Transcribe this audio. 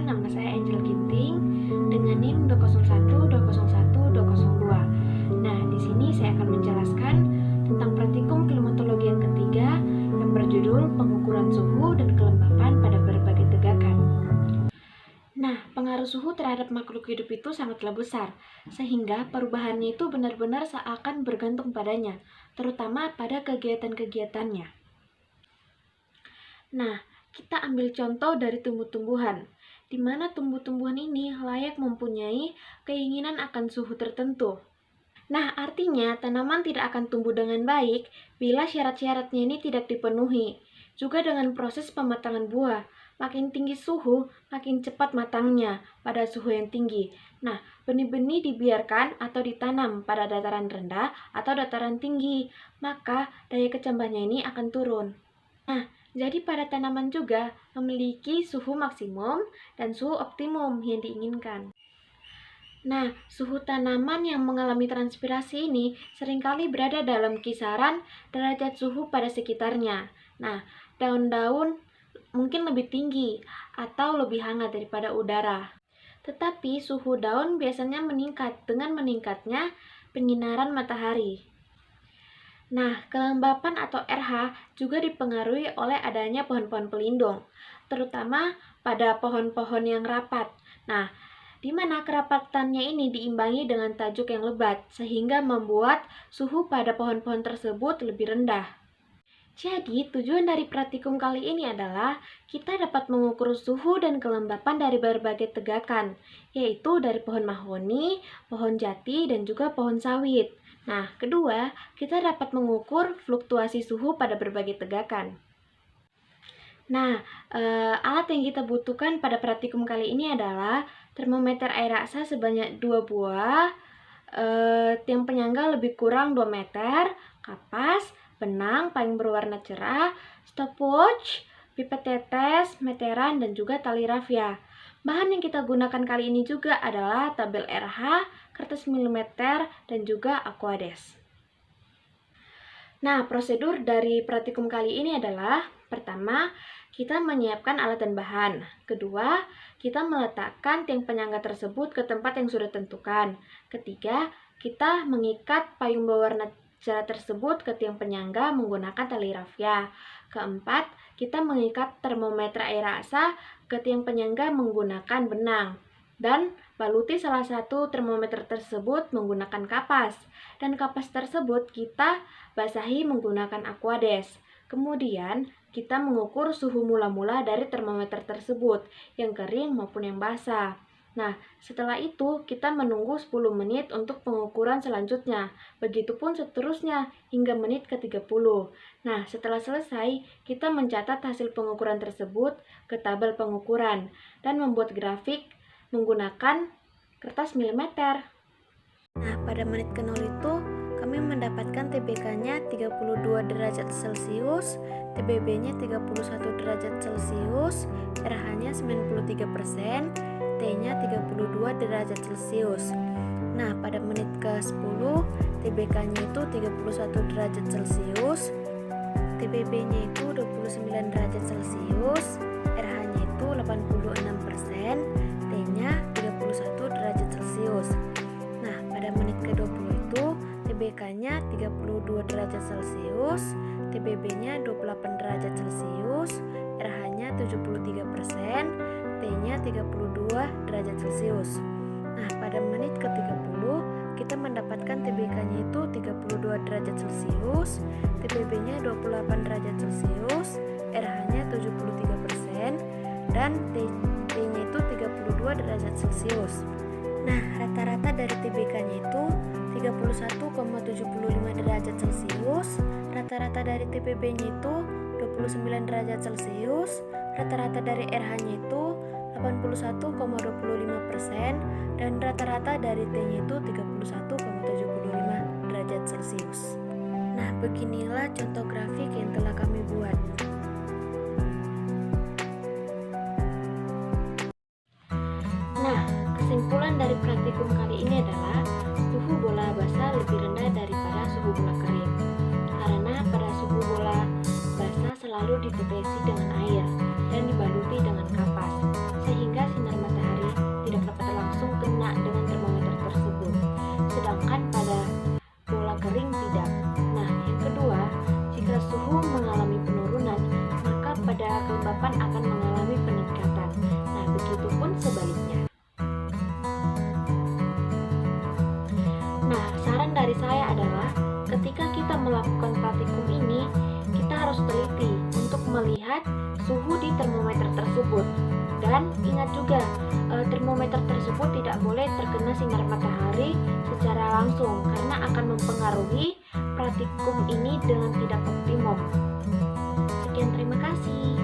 nama saya Angel Ginting dengan NIM 201201202. Nah, di sini saya akan menjelaskan tentang praktikum klimatologi yang ketiga yang berjudul pengukuran suhu dan kelembapan pada berbagai tegakan. Nah, pengaruh suhu terhadap makhluk hidup itu sangatlah besar, sehingga perubahannya itu benar-benar seakan bergantung padanya, terutama pada kegiatan-kegiatannya. Nah, kita ambil contoh dari tumbuh-tumbuhan, di mana tumbuh-tumbuhan ini layak mempunyai keinginan akan suhu tertentu. Nah, artinya tanaman tidak akan tumbuh dengan baik bila syarat-syaratnya ini tidak dipenuhi. Juga dengan proses pematangan buah, makin tinggi suhu, makin cepat matangnya pada suhu yang tinggi. Nah, benih-benih dibiarkan atau ditanam pada dataran rendah atau dataran tinggi, maka daya kecambahnya ini akan turun. Nah, jadi pada tanaman juga memiliki suhu maksimum dan suhu optimum yang diinginkan. Nah, suhu tanaman yang mengalami transpirasi ini seringkali berada dalam kisaran derajat suhu pada sekitarnya. Nah, daun-daun mungkin lebih tinggi atau lebih hangat daripada udara. Tetapi suhu daun biasanya meningkat dengan meningkatnya penyinaran matahari. Nah, kelembapan atau RH juga dipengaruhi oleh adanya pohon-pohon pelindung, terutama pada pohon-pohon yang rapat. Nah, di mana kerapatannya ini diimbangi dengan tajuk yang lebat, sehingga membuat suhu pada pohon-pohon tersebut lebih rendah. Jadi, tujuan dari praktikum kali ini adalah kita dapat mengukur suhu dan kelembapan dari berbagai tegakan, yaitu dari pohon mahoni, pohon jati, dan juga pohon sawit. Nah, kedua, kita dapat mengukur fluktuasi suhu pada berbagai tegakan. Nah, alat yang kita butuhkan pada praktikum kali ini adalah termometer air raksa sebanyak 2 buah, tiang penyangga lebih kurang 2 meter, kapas, benang paling berwarna cerah, stopwatch, pipet tetes, meteran, dan juga tali rafia. Bahan yang kita gunakan kali ini juga adalah tabel RH, kertas milimeter, dan juga aquades. Nah, prosedur dari praktikum kali ini adalah: pertama, kita menyiapkan alat dan bahan. Kedua, kita meletakkan tiang penyangga tersebut ke tempat yang sudah ditentukan. Ketiga, kita mengikat payung berwarna cerah tersebut ke tiang penyangga menggunakan tali rafia. Keempat, kita mengikat termometer air raksa ke tiang penyangga menggunakan benang. Dan baluti salah satu termometer tersebut menggunakan kapas. Dan kapas tersebut kita basahi menggunakan aquades. Kemudian, kita mengukur suhu mula-mula dari termometer tersebut, yang kering maupun yang basah. Nah, setelah itu kita menunggu 10 menit untuk pengukuran selanjutnya. Begitupun seterusnya hingga menit ke-30. Nah, setelah selesai, kita mencatat hasil pengukuran tersebut ke tabel pengukuran dan membuat grafik menggunakan kertas milimeter. Nah, pada menit ke-0 itu kami mendapatkan TBK-nya 32 derajat Celcius, TBB-nya 31 derajat Celcius, RH-nya 93%, T-nya 32 derajat Celcius. Nah, pada menit ke-10, TBK-nya itu 31 derajat Celcius, TBB-nya itu 29 derajat Celcius, RH-nya itu 86%, T-nya 31 derajat Celcius. Nah, pada menit ke-20 itu TBK-nya 32 derajat Celcius, TBB-nya 28 derajat Celcius, RH-nya 73%, T-nya 32 derajat Celcius. Nah, pada menit ke-30 kita mendapatkan TBK-nya itu 32 derajat Celcius, TBB-nya 28 derajat Celcius, RH-nya 73%, dan T-nya itu 32 derajat Celcius. Nah, rata-rata dari TBK-nya itu 31,75 derajat Celcius, rata-rata dari TBB-nya itu 29 derajat Celcius, rata-rata dari RH-nya itu 81,25%, dan rata-rata dari T-nya itu 31,75 derajat Celcius. Nah, beginilah contoh grafik yang telah kami buat. Nah, kesimpulan dari praktikum kali ini adalah suhu bola basah lebih rendah daripada suhu bola kering, karena pada suhu bola basah selalu ditetesi dengan air dan dibaluti dengan kapas, sehingga sinar tidak. Nah, yang kedua, jika suhu mengalami penurunan, maka pada kelembapan akan mengalami peningkatan. Nah, begitupun sebaliknya. Nah, saran dari saya adalah ketika kita melakukan praktikum ini, kita harus teliti untuk melihat suhu di termometer tersebut. Dan ingat juga, termometer tersebut tidak boleh terkena sinar matahari secara langsung karena akan mempengaruhi praktikum ini dengan tidak optimum. Sekian, terima kasih.